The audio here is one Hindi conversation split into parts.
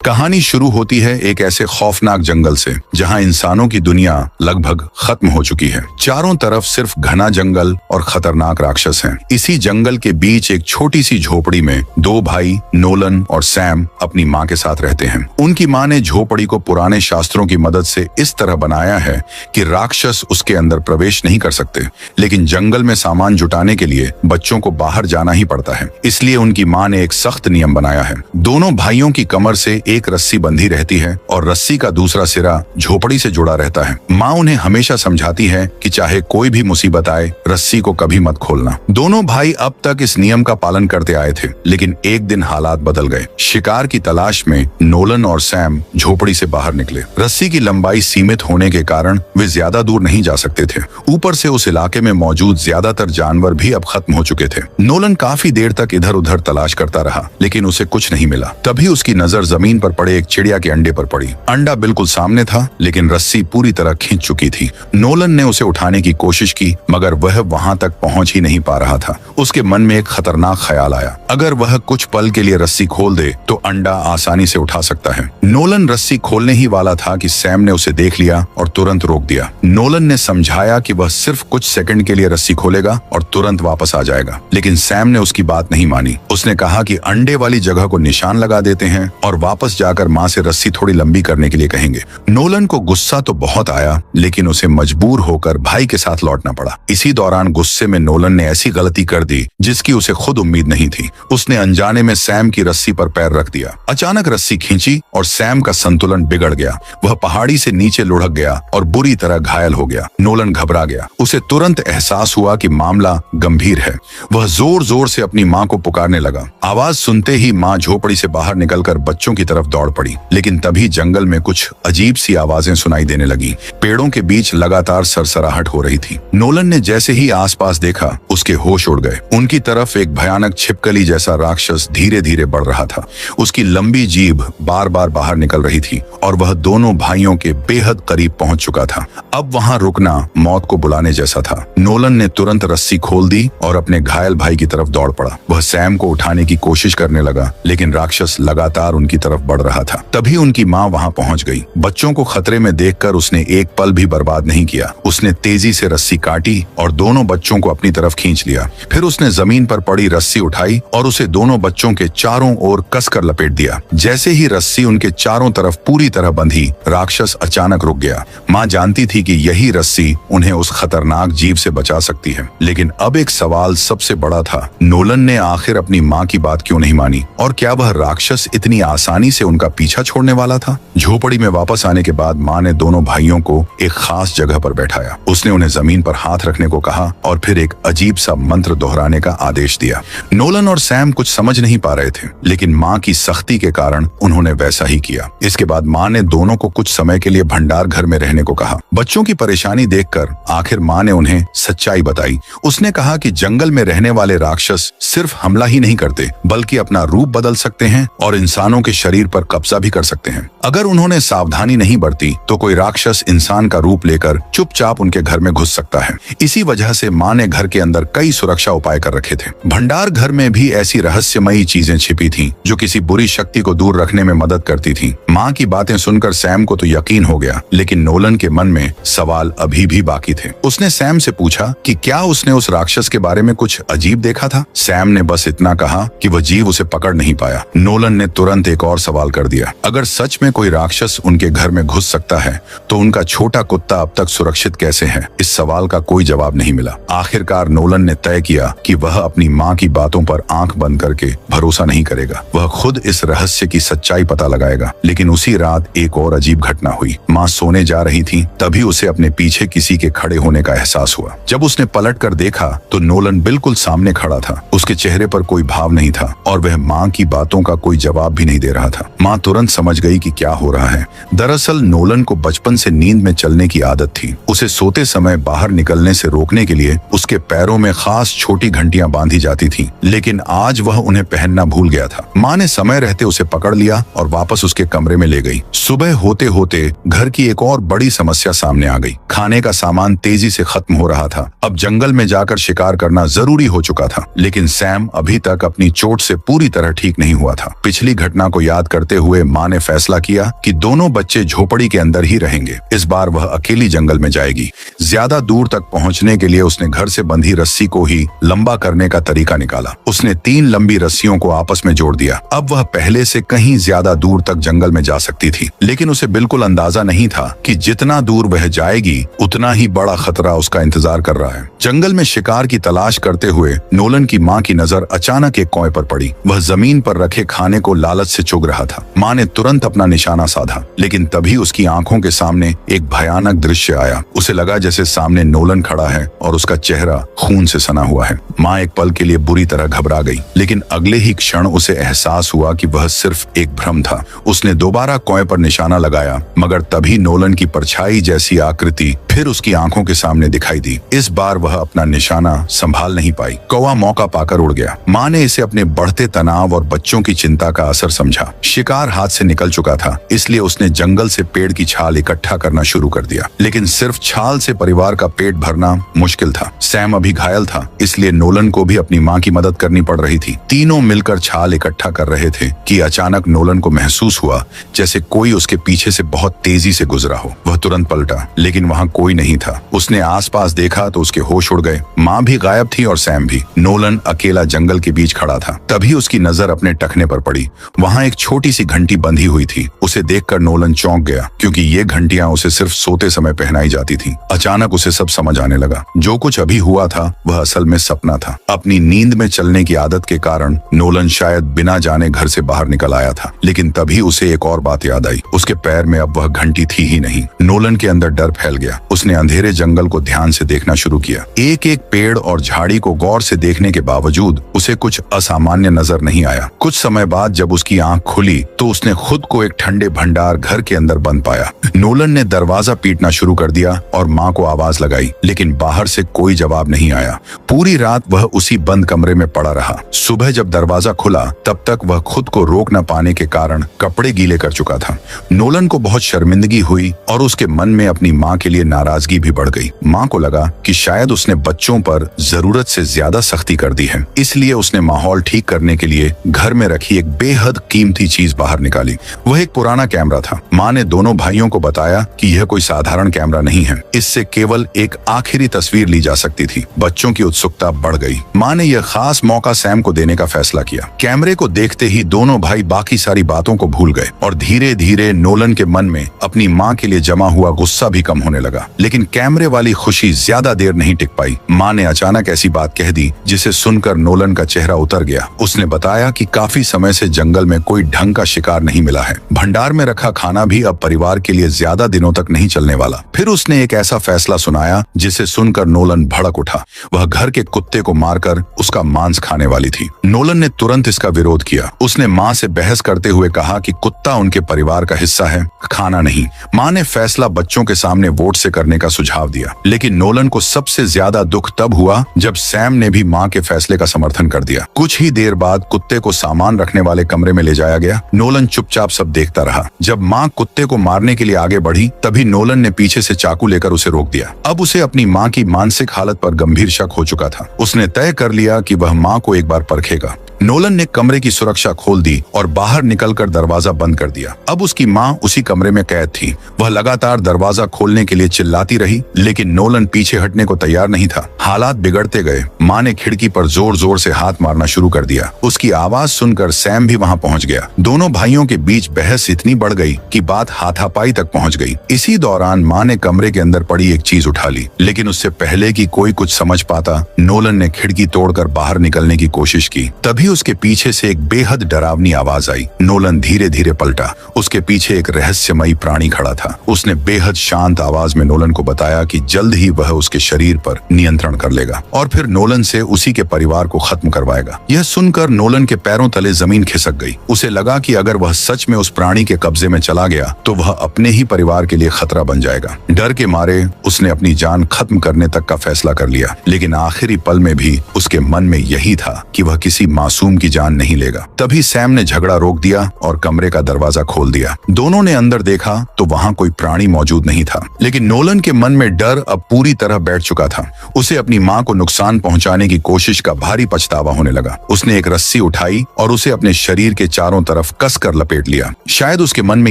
कहानी शुरू होती है एक ऐसे खौफनाक जंगल से जहां इंसानों की दुनिया लगभग खत्म हो चुकी है। चारों तरफ सिर्फ घना जंगल और खतरनाक राक्षस हैं। इसी जंगल के बीच एक छोटी सी झोपड़ी में दो भाई नोलन और सैम अपनी माँ के साथ रहते हैं। उनकी माँ ने झोपड़ी को पुराने शास्त्रों की मदद से इस तरह बनाया है कि राक्षस उसके अंदर प्रवेश नहीं कर सकते, लेकिन जंगल में सामान जुटाने के लिए बच्चों को बाहर जाना ही पड़ता है। इसलिए उनकी माँ ने एक सख्त नियम बनाया है। दोनों भाइयों की कमर से एक रस्सी बंधी रहती है और रस्सी का दूसरा सिरा झोपड़ी से जुड़ा रहता है। माँ उन्हें हमेशा समझाती है कि चाहे कोई भी मुसीबत आए, रस्सी को कभी मत खोलना। दोनों भाई अब तक इस नियम का पालन करते आए थे, लेकिन एक दिन हालात बदल गए। शिकार की तलाश में नोलन और सैम झोपड़ी से बाहर निकले। रस्सी की लंबाई सीमित होने के कारण वे ज्यादा दूर नहीं जा सकते थे। ऊपर से उस इलाके में मौजूद ज्यादातर जानवर भी अब खत्म हो चुके थे। नोलन काफी देर तक इधर उधर तलाश करता रहा, लेकिन उसे कुछ नहीं मिला। तभी उसकी नजर जमीन पर पड़े एक चिड़िया के अंडे पर पड़ी। अंडा बिल्कुल सामने था, लेकिन रस्सी पूरी तरह खींच चुकी थी। नोलन ने उसे उठाने की कोशिश की, मगर वह वहां तक पहुंच ही नहीं पा रहा था। उसके मन में एक खतरनाक ख्याल आया, अगर वह कुछ पल के लिए रस्सी खोल दे तो अंडा आसानी से उठा सकता है। नोलन रस्सी खोलने ही वाला था कि सैम ने उसे देख लिया और तुरंत रोक दिया। नोलन ने समझाया कि वह सिर्फ कुछ सेकंड के लिए रस्सी खोलेगा और तुरंत वापस आ जाएगा, लेकिन सैम ने उसकी बात नहीं मानी। उसने कहा कि अंडे वाली जगह को निशान लगा देते हैं और वापस जाकर माँ से रस्सी थोड़ी लंबी करने के लिए कहेंगे। नोलन को गुस्सा तो बहुत आया, लेकिन उसे मजबूर होकर भाई के साथ लौटना पड़ा। इसी दौरान गुस्से में नोलन ने ऐसी गलती कर दी जिसकी उसे खुद उम्मीद नहीं थी। उसने अनजाने में सैम की रस्सी पर पैर रख दिया। अचानक रस्सी खींची और सैम का संतुलन बिगड़ गया। वह पहाड़ी से नीचे लुढ़क गया और बुरी तरह घायल हो गया। नोलन घबरा गया। उसे तुरंत एहसास हुआ कि मामला गंभीर है। वह जोर जोर से अपनी माँ को पुकारने लगा। आवाज सुनते ही माँ झोपड़ी से बाहर निकलकर बच्चों की तरफ दौड़ पड़ी, लेकिन तभी जंगल में कुछ अजीब सी आवाजें सुनाई देने लगी। पेड़ों के बीच लगातार सरसराहट हो रही थी। नोलन ने जैसे ही आसपास देखा, उसके होश उड़ गए। उनकी तरफ एक भयानक छिपकली जैसा राक्षस धीरे धीरे बढ़ रहा था। उसकी लंबी जीभ बार बार बाहर निकल रही थी और वह दोनों भाइयों के बेहद करीब पहुंच चुका था। अब वहां रुकना मौत को बुलाने जैसा था। नोलन ने तुरंत रस्सी खोल दी और अपने घायल भाई की तरफ दौड़ पड़ा। वह सैम को उठाने की कोशिश करने लगा, लेकिन राक्षस लगातार उनकी तरफ बढ़ रहा था। तभी उनकी माँ वहां पहुंच गई। बच्चों को खतरे में देखकर उसने एक पल भी बर्बाद नहीं किया। उसने तेजी से रस्सी काटी और दोनों बच्चों को अपनी तरफ खींच लिया। फिर उसने जमीन पर पड़ी रस्सी उठाई और उसे दोनों बच्चों के चारों ओर कसकर लपेट दिया। जैसे ही रस्सी उनके चारों तरफ पूरी तरह बंधी, राक्षस अचानक रुक गया। माँ जानती थी कि यही रस्सी उन्हें उस खतरनाक जीव से बचा सकती है, लेकिन अब एक सवाल सबसे बड़ा था। नोलन ने आखिर अपनी माँ की बात क्यों नहीं मानी, और क्या वह राक्षस इतनी आसानी से उनका पीछा छोड़ने वाला था? झोपड़ी में वापस आने के बाद माँ ने दोनों भाइयों को एक खास जगह पर बैठाया। उसने उन्हें जमीन पर हाथ रखने को कहा और फिर एक अजीब सा मंत्र दोहराने का आदेश दिया। नोलन और सैम कुछ समझ नहीं पा रहे थे, लेकिन माँ की सख्ती के कारण उन्होंने वैसा ही किया। इसके बाद माँ ने दोनों को कुछ समय के लिए भंडार घर में रहने को कहा। बच्चों की परेशानी देखकर आखिर माँ ने उन्हें सच्चाई बताई। उसने कहा कि जंगल में रहने वाले राक्षस सिर्फ हमला ही नहीं करते, बल्कि अपना रूप बदल सकते हैं और इंसानों के शरीर पर कब्जा भी कर सकते हैं। अगर उन्होंने सावधानी नहीं बरती तो कोई राक्षस इंसान का रूप लेकर चुपचाप उनके घर में घुस सकता है। इसी वजह से माँ ने घर के अंदर कई सुरक्षा उपाय कर रखे थे। भंडार घर में भी ऐसी रहस्यमयी चीजें छिपी थीं, जो किसी बुरी शक्ति को दूर रखने में मदद करती थीं। माँ की बातें सुनकर सैम को तो यकीन हो गया, लेकिन नोलन के मन में सवाल अभी भी बाकी थे। उसने सैम से पूछा कि क्या उसने उस राक्षस के बारे में कुछ अजीब देखा था। सैम ने बस इतना कहा कि वह जीव उसे पकड़ नहीं पाया। नोलन ने तुरंत एक और सवाल कर दिया, अगर सच में कोई राक्षस उनके घर में घुस सकता है तो उनका छोटा कुत्ता अब तक सुरक्षित कैसे है? इस सवाल का कोई जवाब नहीं मिला। आखिरकार नोलन ने तय किया कि वह अपनी माँ की बातों पर आंख बंद करके भरोसा नहीं करेगा। वह खुद इस रहस्य की सच्चाई पता लगाएगा। लेकिन उसी रात एक और अजीब घटना हुई। माँ सोने जा रही थी, तभी उसे अपने पीछे किसी के खड़े होने का एहसास हुआ। जब उसने पलट कर देखा तो नोलन बिल्कुल सामने खड़ा था। उसके चेहरे पर कोई भाव नहीं था और वह माँ की बातों का कोई जवाब भी नहीं दे रहा था। माँ तुरंत समझ गई कि क्या हो रहा है। दरअसल नोलन को बचपन से नींद में चलने की आदत थी। उसे सोते समय बाहर निकलने से रोकने के लिए उसके पैरों में खास छोटी घंटियां बांधी जाती थीं, लेकिन आज वह उन्हें पहनना भूल गया था। माँ ने समय रहते उसे पकड़ लिया और वापस उसके कमरे में ले गई। सुबह होते होते घर की एक और बड़ी समस्या सामने आ गई। खाने का सामान तेजी से खत्म हो रहा था। अब जंगल में जाकर शिकार करना जरूरी हो चुका था, लेकिन सैम अभी तक अपनी चोट से पूरी तरह ठीक नहीं हुआ था। पिछली घटना को याद करते हुए माँ ने फैसला किया कि दोनों बच्चे झोपड़ी के अंदर ही रहेंगे। इस बार वह अकेली जंगल में जाएगी। ज्यादा दूर तक पहुंचने के लिए उसने घर से बंधी रस्सी को ही लंबा करने का तरीका निकाला। उसने 3 लंबी रस्सियों को आपस में जोड़ दिया। अब वह पहले से कहीं ज्यादा दूर तक जंगल में जा सकती थी, लेकिन उसे बिल्कुल अंदाजा नहीं था कि जितना दूर वह जाएगी उतना ही बड़ा खतरा उसका इंतजार कर रहा है। जंगल में शिकार की तलाश करते हुए नोलन की माँ की नजर अचानक एक कौए पर पड़ी। वह जमीन पर रखे खाने को लालच से चुग रहा था। माँ ने तुरंत अपना निशाना साधा, लेकिन तभी उसकी आंखों के सामने एक भयानक दृश्य आया। उसे लगा जैसे सामने नोलन खड़ा है और उसका चेहरा खून से सना हुआ है। माँ एक पल के लिए बुरी तरह घबरा गई, लेकिन अगले ही क्षण उसे एहसास हुआ कि वह सिर्फ एक भ्रम था। उसने दोबारा कौए पर निशाना लगाया, मगर तभी नोलन की परछाई जैसी आकृति फिर उसकी आंखों के सामने दिखाई दी। इस बार वह अपना निशाना संभाल नहीं पाई। कौवा मौका पाकर उड़ गया। माँ ने इसे अपने बढ़ते तनाव और बच्चों की चिंता का असर समझा। शिकार हाथ से निकल चुका था, इसलिए उसने जंगल से पेड़ की छाल इकट्ठा करना शुरू कर दिया। लेकिन सिर्फ छाल से परिवार का पेट भरना मुश्किल था। सैम अभी घायल था, इसलिए नोलन को भी अपनी माँ की मदद करनी पड़ रही थी। तीनों मिलकर छाल इकट्ठा कर रहे थे कि अचानक नोलन को महसूस हुआ जैसे कोई उसके पीछे से बहुत तेजी से गुजरा हो। वह तुरंत पलटा, लेकिन वहाँ कोई नहीं था। उसने आसपास देखा तो उसके होश उड़ गए। माँ भी गायब थी और सैम भी। नोलन अकेला जंगल के बीच खड़ा था। तभी उसकी नजर अपने टखने पर पड़ी। वहाँ एक छोटी सी घंटी बंधी हुई थी। उसे देखकर नोलन चौंक गया, क्योंकि ये घंटियां उसे सिर्फ सोते समय पहनाई जाती थी। अचानक उसे सब समझ आने लगा। जो कुछ अभी हुआ था वह असल में सपना था। अपनी नींद में चलने की आदत के कारण नोलन शायद बिना जाने घर से बाहर निकल आया था, लेकिन तभी उसे एक और बात याद आई। उसके पैर में अब वह घंटी थी ही नहीं। नोलन के अंदर डर फैल गया। उसने अंधेरे जंगल को ध्यान से देखना शुरू किया। एक एक पेड़ और झाड़ी को गौर से देखने के बावजूद उसे कुछ असामान्य नजर नहीं आया। कुछ समय बाद जब उसकी आंख खुली तो उसने खुद को एक ठंडे भंडार घर के अंदर बंद पाया। नोलन ने दरवाजा पीटना शुरू कर दिया और माँ को आवाज लगाई, लेकिन बाहर से कोई जवाब नहीं आया। पूरी रात वह उसी बंद कमरे में पड़ा रहा। सुबह जब दरवाजा खुला तब तक वह खुद को रोक न पाने के कारण कपड़े गीले कर चुका था। नोलन को बहुत शर्मिंदगी हुई और उसके मन में अपनी माँ के लिए नाराजगी भी बढ़ गई। माँ को लगा कि शायद उसने बच्चों पर जरूरत से ज्यादा सख्ती कर दी है, इसलिए उसने माहौल ठीक करने के लिए घर में रखी एक बेहद कीमती चीज बाहर निकाली। वह एक पुराना कैमरा था। माँ ने दोनों भाइयों को बताया कि यह कोई साधारण कैमरा नहीं है, इससे केवल एक आखिरी तस्वीर ली जा सकती थी। बच्चों की उत्सुकता बढ़ गई। माँ ने यह खास मौका सैम को देने का फैसला किया। कैमरे को देखते ही दोनों भाई बाकी सारी बातों को भूल गए और धीरे धीरे नोलन के मन में अपनी माँ के लिए जमा हुआ गुस्सा भी कम होने लगा। लेकिन कैमरे वाली खुशी ज्यादा देर नहीं टिक पाई। माँ ने अचानक ऐसी बात कह दी जिसे सुनकर नोलन का चेहरा उतर गया। उसने बताया कि काफी समय से जंगल में कोई ढंग का शिकार नहीं मिला है। भंडार में रखा खाना भी अब परिवार के लिए ज्यादा दिनों तक नहीं चलने वाला। फिर उसने एक ऐसा फैसला सुनाया जिसे सुनकर नोलन भड़क उठा। वह घर के कुत्ते को मारकर उसका मांस खाने वाली थी। नोलन ने तुरंत इसका विरोध किया। उसने माँ से बहस करते हुए कहा कि कुत्ता उनके परिवार का हिस्सा है, खाना नहीं। माँ ने फैसला बच्चों के सामने वोट से करने का सुझाव दिया, लेकिन नोलन को सबसे ज्यादा दुख तब हुआ जब सैम ने भी माँ के फैसले का समर्थन कर दिया। कुछ ही देर बाद कुत्ते को सामान रखने वाले कमरे में ले जाया गया। नोलन चुपचाप सब देखता रहा। जब माँ कुत्ते को मारने के लिए आगे बढ़ी तभी नोलन ने पीछे से चाकू लेकर उसे रोक दिया। अब उसे अपनी माँ की मानसिक हालत पर गंभीर शक हो चुका था। उसने तय कर लिया कि वह माँ को एक बार परखेगा। नोलन ने कमरे की सुरक्षा खोल दी और बाहर निकलकर दरवाजा बंद कर दिया। अब उसकी माँ उसी कमरे में कैद थी। वह लगातार दरवाजा खोलने के लिए चिल्लाती रही, लेकिन नोलन पीछे हटने को तैयार नहीं था। हालात बिगड़ते गए। माँ ने खिड़की पर जोर जोर से हाथ मारना शुरू कर दिया। उसकी आवाज सुनकर सैम भी वहाँ पहुँच गया। दोनों भाइयों के बीच बहस इतनी बढ़ गई कि बात हाथापाई तक पहुँच गई। इसी दौरान माँ ने कमरे के अंदर पड़ी एक चीज उठा ली, लेकिन उससे पहले कि कोई कुछ समझ पाता, नोलन ने खिड़की तोड़कर बाहर निकलने की कोशिश की। तभी उसके पीछे से एक बेहद डरावनी आवाज आई। नोलन धीरे धीरे पलटा। उसके पीछे एक रहस्यमयी प्राणी खड़ा था। उसने बेहद शांत आवाज में नोलन को बताया कि जल्द ही वह उसके शरीर पर नियंत्रण कर लेगा और फिर नोलन से उसी के परिवार को खत्म करवाएगा। यह सुनकर नोलन के पैरों तले जमीन खिसक गई। उसे लगा कि अगर वह सच में उस प्राणी के कब्जे में चला गया तो वह अपने ही परिवार के लिए खतरा बन जाएगा। डर के मारे उसने अपनी जान खत्म करने तक का फैसला कर लिया, लेकिन आखिरी पल में भी उसके मन में यही था कि वह किसी मासूम मासूम की जान नहीं लेगा। तभी सैम ने झगड़ा रोक दिया और कमरे का दरवाजा खोल दिया। दोनों ने अंदर देखा तो वहां कोई प्राणी मौजूद नहीं था, लेकिन नोलन के मन में डर अब पूरी तरह बैठ चुका था। उसे अपनी मां को नुकसान पहुंचाने की कोशिश का भारी पछतावा होने लगा। उसने एक रस्सी उठाई और उसे अपने शरीर के चारों तरफ कसकर लपेट लिया। शायद उसके मन में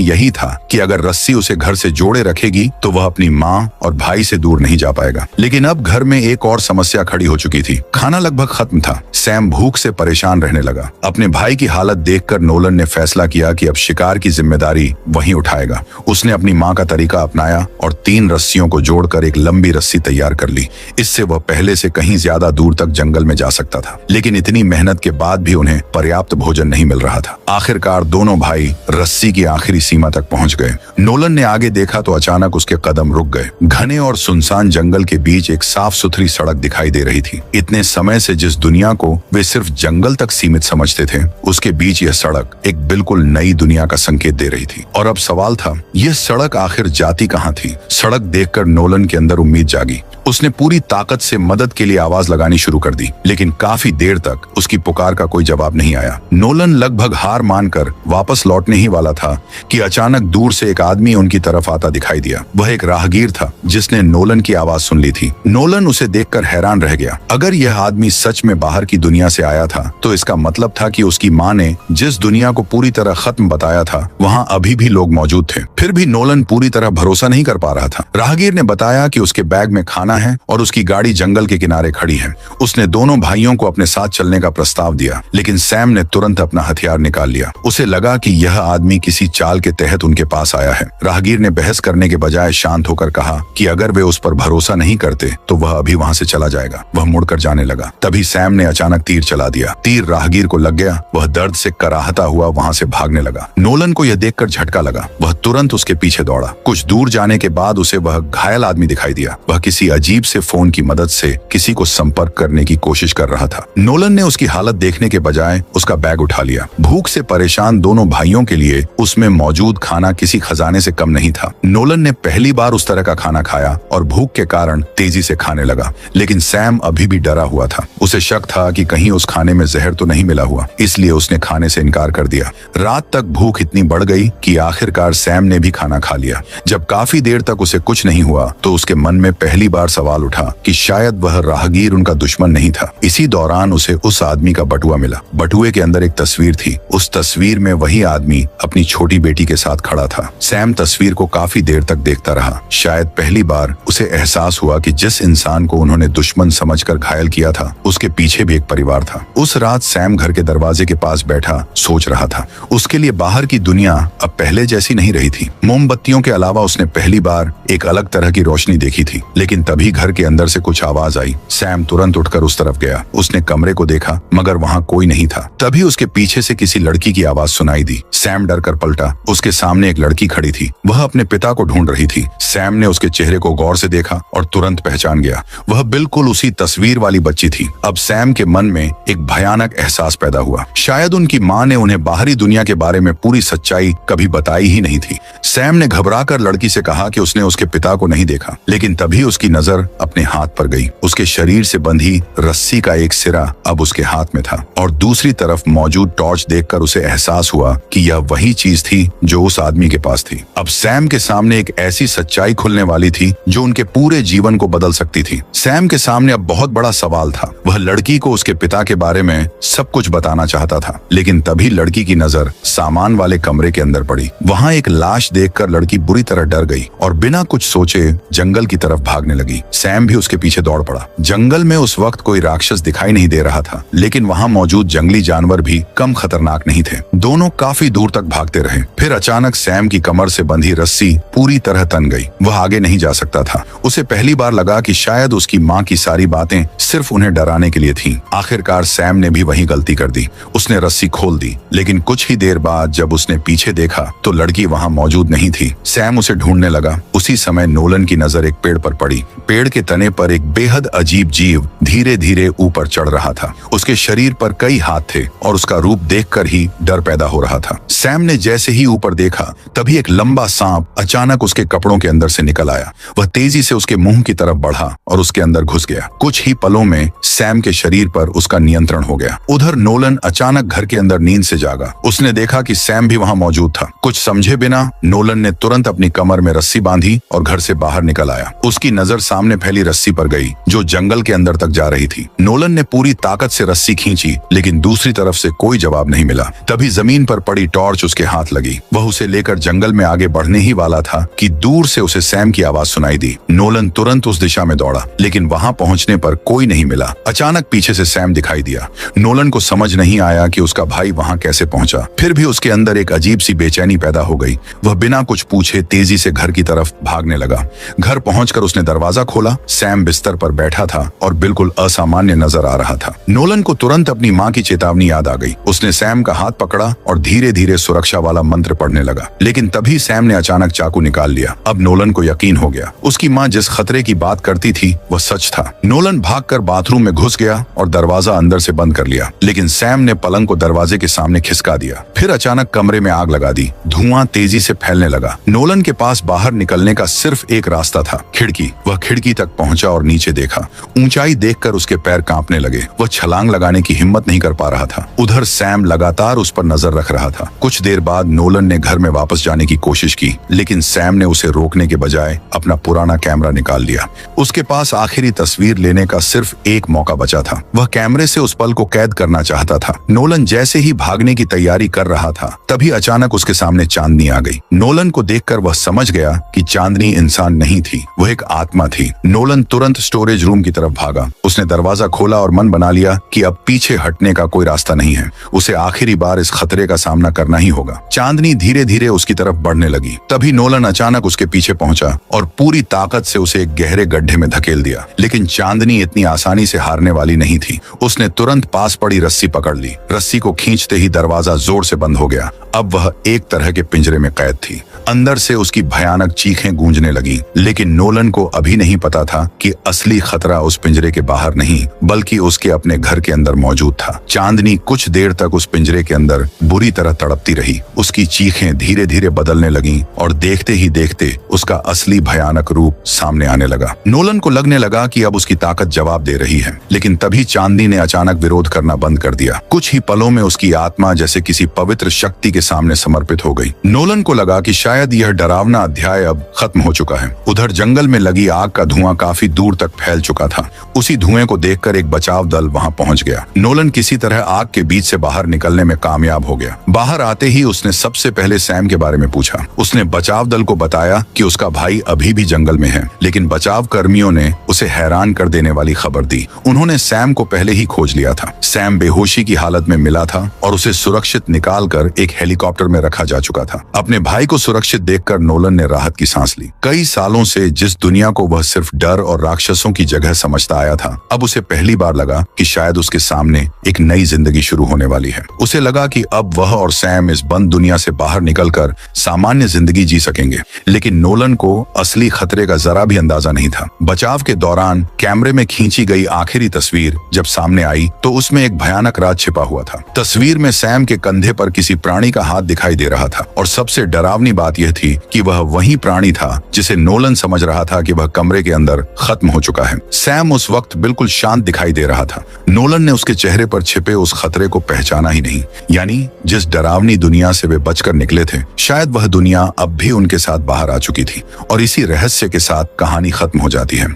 यही था कि अगर रस्सी उसे घर से जोड़े रखेगी तो वह अपनी मां और भाई से दूर नहीं जा पाएगा। लेकिन अब घर में एक और समस्या खड़ी हो चुकी थी। खाना लगभग खत्म था। सैम भूख से परेशान रहने लगा। अपने भाई की हालत देखकर नोलन ने फैसला किया कि अब शिकार की जिम्मेदारी वही उठाएगा। उसने अपनी मां का तरीका अपनाया और 3 रस्सियों को जोड़कर एक लंबी रस्सी तैयार कर ली। इससे वह पहले से कहीं ज्यादा दूर तक जंगल में जा सकता था। लेकिन इतनी मेहनत के बाद भी उन्हें पर्याप्त भोजन नहीं मिल रहा था। आखिरकार दोनों भाई रस्सी की आखिरी सीमा तक पहुंच गए। नोलन ने आगे देखा तो अचानक उसके कदम रुक गए। घने और सुनसान जंगल के बीच एक साफ सुथरी सड़क दिखाई दे रही थी। इतने समय से जिस दुनिया को वे सिर्फ जंगल तक सीमित समझते थे, उसके बीच यह सड़क एक बिल्कुल नई दुनिया का संकेत दे रही थी। और अब सवाल था, यह सड़क आखिर जाती कहां थी? सड़क देखकर नोलन के अंदर उम्मीद जागी। उसने पूरी ताकत से मदद के लिए आवाज लगानी शुरू कर दी, लेकिन काफी देर तक उसकी पुकार का कोई जवाब नहीं आया। नोलन लगभग हार मानकर वापस लौटने ही वाला था कि अचानक दूर से एक आदमी उनकी तरफ आता दिखाई दिया। वह एक राहगीर था जिसने नोलन की आवाज सुन ली थी। नोलन उसे देखकर हैरान रह गया। अगर यह आदमी सच में बाहर की दुनिया से आया था तो इसका मतलब था कि उसकी मां ने जिस दुनिया को पूरी तरह खत्म बताया था वहां अभी भी लोग मौजूद थे। फिर भी नोलन पूरी तरह भरोसा नहीं कर पा रहा था। राहगीर ने बताया कि उसके बैग में खाना है और उसकी गाड़ी जंगल के किनारे खड़ी है। उसने दोनों भाइयों को अपने साथ चलने का प्रस्ताव दिया, लेकिन सैम ने तुरंत अपना हथियार निकाल लिया। उसे लगा कि यह आदमी किसी चाल के तहत उनके पास आया है। राहगीर ने बहस करने के बजाय शांत होकर कहा कि अगर वे उस पर भरोसा नहीं करते तो वह अभी वहां से चला जाएगा। वह मुड़कर जाने लगा। तभी सैम ने अचानक तीर चला दिया। तीर राहगीर को लग गया। वह दर्द से कराहता हुआ वहां से भागने लगा। नोलन को यह देखकर झटका लगा। वह तुरंत उसके पीछे दौड़ा। कुछ दूर जाने के बाद उसे वह घायल आदमी दिखाई दिया। वह किसी अजीब से फोन की मदद से किसी को संपर्क करने की कोशिश कर रहा था। नोलन ने उसकी हालत देखने के बजाय उसका बैग उठा लिया। भूख से परेशान दोनों भाइयों के लिए उसमें मौजूद खाना किसी खजाने से कम नहीं था। नोलन ने पहली बार उस तरह का खाना खाया और भूख के कारण तेजी से खाने लगा, लेकिन सैम अभी भी डरा हुआ था। उसे शक था कि कहीं उस खाने में जहर तो नहीं मिला हुआ, इसलिए उसने खाने से इनकार कर दिया। रात तक भूख इतनी बढ़ गई कि आखिरकार सैम ने भी खाना खा लिया। जब काफी देर तक उसे कुछ नहीं हुआ तो उसके मन में पहली बार सवाल उठा कि शायद वह राहगीर उनका दुश्मन नहीं था। इसी दौरान उसे उस आदमी का बटुआ मिला। बटुए के अंदर एक तस्वीर थी। उस तस्वीर में वही आदमी अपनी छोटी बेटी के साथ खड़ा था। सैम तस्वीर को काफी देर तक देखता रहा। शायद पहली बार उसे एहसास हुआ कि जिस इंसान को उन्होंने दुश्मन समझकर घायल किया था उसके पीछे भी एक परिवार था। उस रात सैम घर के दरवाजे के पास बैठा सोच रहा था। उसके लिए बाहर की दुनिया अब पहले जैसी नहीं रही थी। मोमबत्तियों के अलावा उसने पहली बार एक अलग तरह की रोशनी देखी थी। लेकिन तभी घर के अंदर से कुछ आवाज आई। सैम तुरंत उठकर उस तरफ गया। उसने कमरे को देखा मगर वहां कोई नहीं था। तभी उसके पीछे से किसी लड़की की आवाज सुनाई दी। सैम डर कर पलटा। उसके सामने एक लड़की खड़ी थी। वह अपने पिता को ढूंढ रही थी। सैम ने उसके चेहरे को गौर से देखा और तुरंत पहचान गया। वह बिल्कुल उसी तस्वीर वाली बच्ची थी। अब सैम के मन में एक भयानक एहसास पैदा हुआ। शायद उनकी मां ने उन्हें बाहरी दुनिया के बारे में पूरी सच्चाई कभी बताई ही नहीं थी। सैम ने घबराकर लड़की से कहा कि उसने उसके पिता को नहीं देखा, लेकिन तभी उसकी नजर अपने हाथ पर गई। उसके शरीर से बंधी रस्सी का एक सिरा अब उसके हाथ में था और दूसरी तरफ मौजूद टॉर्च देखकर उसे एहसास हुआ कि यह वही चीज थी जो उस आदमी के पास थी। अब सैम के सामने एक ऐसी सच्चाई खुलने वाली थी जो उनके पूरे जीवन को बदल सकती थी। सैम के सामने अब बहुत बड़ा सवाल था। वह लड़की को उसके पिता के बारे में सब कुछ बताना चाहता था, लेकिन तभी लड़की की नजर सामान वाले कमरे के अंदर पड़ी। वहां एक लाश देखकर लड़की बुरी तरह डर गई और बिना कुछ सोचे जंगल की तरफ भागने लगी। सैम भी उसके पीछे दौड़ पड़ा। जंगल में उस वक्त कोई राक्षस दिखाई नहीं दे रहा था, लेकिन वहां मौजूद जंगली जानवर भी कम खतरनाक नहीं थे। दोनों काफी दूर तक भागते रहे। फिर अचानक सैम की कमर से बंधी रस्सी पूरी तरह तन गई। वह आगे नहीं जा सकता था। उसे पहली बार लगा कि शायद उसकी मां की सारी बातें सिर्फ उन्हें डराने के लिए थीं। आखिरकार सैम ने भी वही गलती कर दी। उसने रस्सी खोल दी, लेकिन कुछ ही देर बाद जब उसने पीछे देखा तो लड़की वहां मौजूद नहीं थी। सैम उसे ढूंढने लगा। उसी समय नोलन की नजर एक पेड़ पर पड़ी। पेड़ के तने पर एक बेहद अजीब जीव धीरे धीरे ऊपर चढ़ रहा था। उसके शरीर पर कई हाथ थे और उसका रूप देखकर ही डर पैदा हो रहा था। सैम ने जैसे ही ऊपर देखा तभी एक लंबा सांप अचानक उसके कपड़ों के अंदर से निकल आया। वह तेजी से उसके मुंह की तरफ बढ़ा और उसके अंदर घुस गया। कुछ ही पलों में सैम के शरीर पर उसका नियंत्रण हो गया। उधर नोलन अचानक घर के अंदर नींद से जागा। उसने देखा कि सैम भी वहां मौजूद था। कुछ समझे बिना नोलन ने तुरंत अपनी कमर में रस्सी बांधी और घर से बाहर निकल आया। उसकी नजर सामने फैली रस्सी पर गई जो जंगल के अंदर तक जा रही थी। नोलन ने पूरी ताकत से रस्सी खींची लेकिन दूसरी तरफ से कोई जवाब नहीं मिला। तभी जमीन पर पड़ी टॉर्च उसके हाथ लगी। वह उसे लेकर जंगल में आगे बढ़ने ही वाला था कि दूर से उसे सैम की आवाज सुनाई दी। नोलन तुरंत उस दिशा में दौड़ा लेकिन वहां पहुंचने पर कोई नहीं मिला। अचानक पीछे से सैम दिखाई दिया। नोलन को समझ नहीं आया कि उसका भाई वहां कैसे पहुंचा। फिर भी उसके अंदर एक अजीब सी बेचैनी पैदा हो गई। वह बिना कुछ पूछे तेजी से घर की तरफ भागने लगा। घर पहुंचकर उसने दरवाजा खोला। सैम बिस्तर पर बैठा था और बिल्कुल असामान्य नजर आ रहा था। नोलन को तुरंत अपनी माँ की चेतावनी याद आ गई। उसने सैम का हाथ पकड़ा और धीरे धीरे सुरक्षा वाला मंत्र पढ़ने लगा। लेकिन तभी सैम ने अचानक चाकू निकाल लिया। अब नोलन को यकीन हो गया उसकी माँ जिस खतरे की बात करती थी वह सच था। नोलन भागकर बाथरूम में घुस गया और दरवाजा अंदर से बंद कर लिया। लेकिन सैम ने पलंग को दरवाजे के सामने खिसका दिया। फिर अचानक कमरे में आग लगा दी। धुआं तेजी से फैलने लगा। नोलन के पास बाहर निकलने का सिर्फ एक रास्ता था, खिड़की। वह खिड़की तक पहुंचा और नीचे देखा। ऊंचाई देखकर उसके पैर कांपने लगे। वह छलांग लगाने की हिम्मत नहीं कर पा रहा था। उधर सैम लगातार उस पर नजर रख रहा था। कुछ देर बाद नोलन ने घर में वापस जाने की कोशिश की लेकिन सैम ने उसे रोकने के बजाय अपना पुराना कैमरा निकाल लिया। उसके पास आखिरी तस्वीर लेने का सिर्फ एक मौका बचा था। वह कैमरे से उस पल को कैद करना चाहता था। नोलन जैसे ही भागने की तैयारी कर रहा था तभी अचानक उसके सामने चांदनी आ गई। नोलन को देखकर वह समझ गया कि चांदनी इंसान नहीं थी, वह एक आत्मा थी। नोलन तुरंत स्टोरेज रूम की तरफ भागा। उसने दरवाजा खोला और मन बना लिया कि अब पीछे हटने का कोई रास्ता नहीं है। उसे आखिरी बार इस खतरे का सामना करना ही होगा। चांदनी धीरे धीरे उसकी तरफ बढ़ने लगी। तभी नोलन अचानक उसके पीछे पहुंचा और पूरी ताकत से उसे एक गहरे गड्ढे में धकेल दिया। लेकिन चांदनी इतनी आसानी से हारने वाली नहीं थी। उसने तुरंत पास पड़ी रस्सी पकड़ ली। रस्सी को खींचते ही दरवाजा जोर से बंद हो गया। अब वह एक तरह के पिंजरे में कैद थी। अंदर से उसकी भयानक चीखें गूंजने लगी। लेकिन नोलन को अभी नहीं पता था कि असली खतरा उस पिंजरे के बाहर नहीं बल्कि उसके अपने घर के अंदर मौजूद था। चांदनी कुछ देर तक उस पिंजरे के अंदर बुरी तरह तड़पती रही। उसकी चीखें धीरे धीरे बदलने लगीं और देखते ही देखते उसका असली भयानक रूप सामने आने लगा। नोलन को लगने लगा कि अब उसकी ताकत जवाब दे रही है। लेकिन तभी चांदनी ने अचानक विरोध करना बंद कर दिया। कुछ ही पलों में उसकी आत्मा जैसे किसी पवित्र शक्ति के सामने समर्पित हो गई। नोलन को लगा कि शायद यह डरावना अध्याय अब खत्म हो चुका है। उधर जंगल में लगी आग का धुआं काफी दूर तक फैल चुका था। उसी धुएं को देखकर एक बचाव दल वहां पहुंच गया। नोलन किसी तरह आग के बीच से बाहर निकलने में कामयाब हो गया। बाहर आते ही उसने सबसे पहले सैम के बारे में पूछा। उसने बचाव दल को बताया कि उसका भाई अभी भी जंगल में है। लेकिन बचाव कर्मियों ने उसे हैरान कर देने वाली खबर दी। उन्होंने सैम को पहले ही खोज लिया था। सैम बेहोशी की हालत में मिला था और उसे सुरक्षित निकालकर एक हेलीकॉप्टर में रखा जा चुका था। अपने भाई को सुरक्षित देखकर नोलन ने राहत की सांस ली। कई सालों से जिस दुनिया को वह सिर्फ डर और राक्षसों की जगह समझता आया था, अब उसे पहली बार लगा कि शायद उसके सामने एक नई जिंदगी शुरू होने वाली है। उसे लगा कि अब वह और सैम इस बंद दुनिया से बाहर निकलकर सामान्य जिंदगी जी सकेंगे। लेकिन नोलन को असली खतरे का जरा भी अंदाजा नहीं था। बचाव के दौरान कैमरे में खींची गई आखिरी तस्वीर जब सामने आई तो उसमें एक भयानक राज छिपा हुआ था। तस्वीर में सैम के कंधे पर किसी प्राणी का हाथ दिखाई दे रहा था और सबसे डरावनी बात यह थी कि वह वही प्राणी था जिसे नोलन समझ रहा था कि वह कमरे के अंदर खत्म हो चुका है। सैम उस वक्त बिल्कुल शांत दिखाई दे रहा था। नोलन ने उसके चेहरे पर छिपे उस खतरे को पहचाना ही नहीं। यानी जिस डरावनी दुनिया से वे बचकर निकले थे, शायद वह दुनिया अब भी उनके साथ बाहर आ चुकी थी और इसी रहस्य के साथ कहानी खत्म हो जाती है।